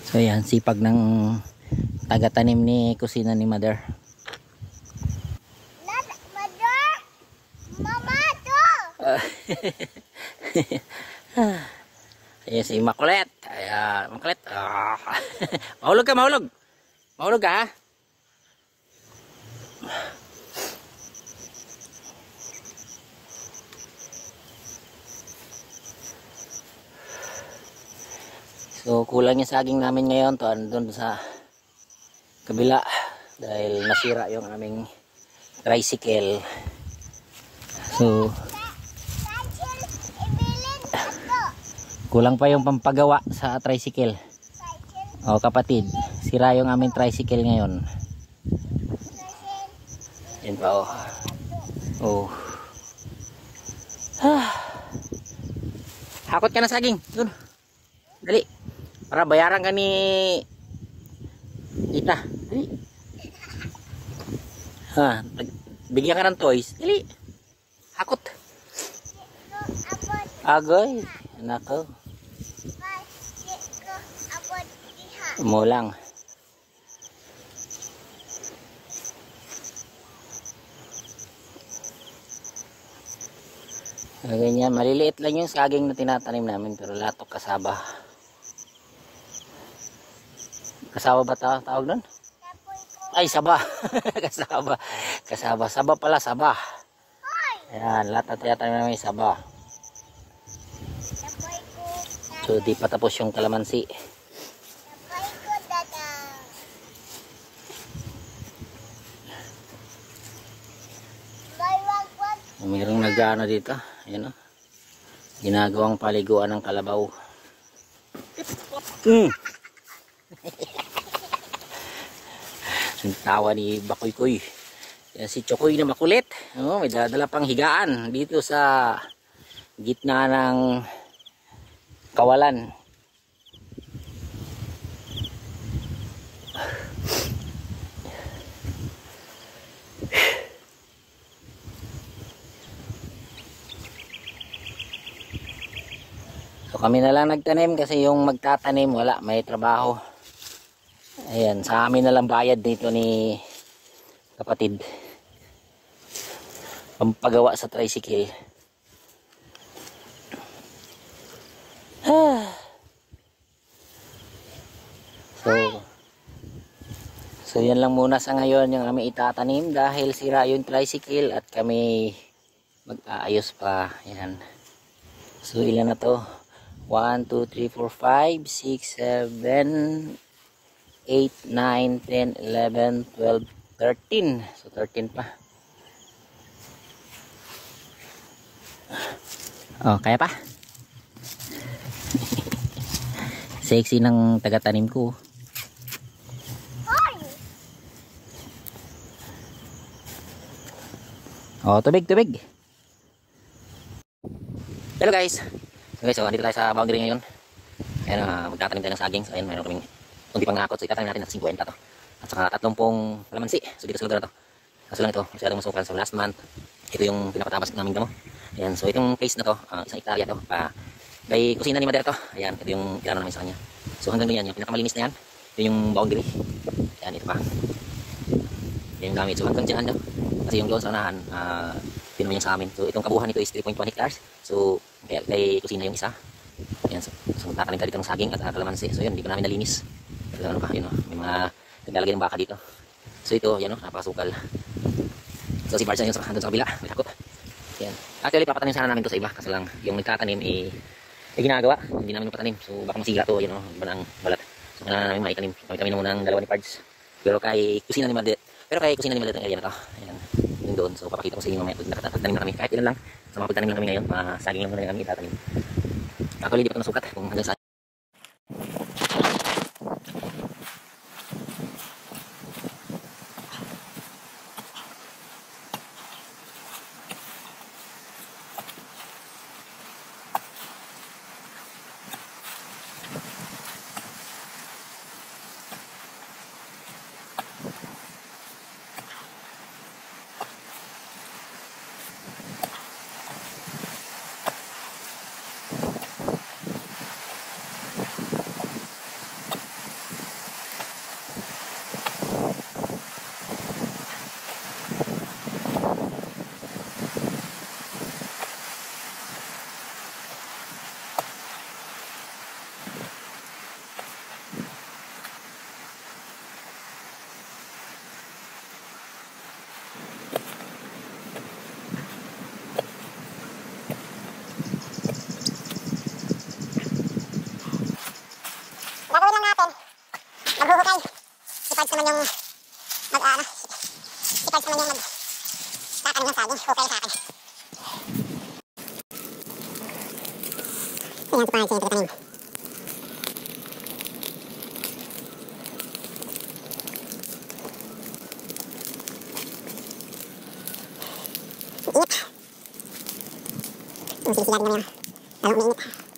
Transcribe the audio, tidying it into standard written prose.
So yan, sipag ng taga-tanim ni kusina ni Mother. Mother! Mama to! Ayan si Makulit. Ayan, Makulit. Mahulog ka, mahulog. Mahulog ka, ha? So kulang yung saging namin ngayon to doon sa kabila dahil nasira yung aming tricycle. So kulang pa yung pampagawa sa tricycle. O kapatid, sira yung aming tricycle ngayon. Yan pa oh. Oh. Hakot ka na saging. Doon. Dali. Para bayaran ka ni Ita. Dali. Ha, bigyan ka ng toys. Dali. Hakot. Agoy. Nako. Mo lang. Ganyan, maliliit lang yung saging na tinatanim namin pero latok kasaba. Kasaba ba tawag nun? Ay, saba. Kasaba. Kasaba. Saba pala, saba. Ayan, lahat na tinatanim namin saba. So, di pa tapos yung kalamansi. Mayroong nag-ano dito. Ayan o. Ginagawang paliguan ng kalabaw. Ang tawa ni Bakoy-koy. Yan si Chokoy na makulit. Oh, may dala pang higaan dito sa gitna ng kawalan. So kami na lang nagtanim kasi yung magtatanim wala, may trabaho. Ayan, sa amin na lang bayad dito ni kapatid. Pampagawa sa tricycle. So yan lang muna sa ngayon yung aming itatanim dahil sira yung tricycle at kami mag-aayos pa. Yan. So ilan na to? 1, 2, 3, 4, 5, 6, 7, 8, 9, 10, 11, 12, 13. So 13 pa. Oh, kaya pa? Sexy ng taga-tanim ko. Oh, tubig, tubig. Hello guys. Okay, so andito tayo sa boundary ngayon. Ayan, magtatanim tayo ng saging. So ayan, mayroon kaming kunti pang ngakot. So itatanim natin ng 50 to. At saka 30 kalamansi. So dito sa lugar na to. Kaso lang ito, masyadong masukal. So last month, ito yung pinakatabas namin damo. Ayan, so itong place na to, isang hektarya to. Kay kusina ni Mother to. Ayan, ito yung kilala namin sa kanya. So hanggang ganyan, yung pinakamalinis na yan. Ito yung boundary. Ayan, ito pa. Yan yung gamit. So hanggang dyan daw. Kasi yung doon sa unahan, pinumin yung sa amin. So itong kabuhan nito is 3.1 hectares. So kay kusina yung isa. Ayan, so tatanim tayo dito ng saging at kalamansi. So yun, hindi pa namin nalinis. So ano pa, yun o, may mga naglalagay ng baka dito. So ito, yan o, napakasukal. So si Barsa yun sa kabila, may takot. Yan. Actually, papatanim sana namin to sa iba. Kasi lang, yung nagtatanim ginagawa. Hindi namin patanim. So baka masira to, yun o, iba na ang balat. So kailangan namin maitanim. Kami muna ng dalawa ni Pards. Pero kay kusina ni Mother itong area na to. Ayan, yung doon. So papakita ko sa inyo mamaya pag nakatanim na kami. Kahit ilan lang, sa mga pagtanim na kami ngayon, saging lang muna yung kami itatanim. Actually, di pa ito nasukat kung hanggang saan. naman yung si Pards naman yung tatanim ng saging. Okay sa akin. Ayan si Pards yung tatanim. Init. Yung sili-sili natin naman yung lalong umiinit.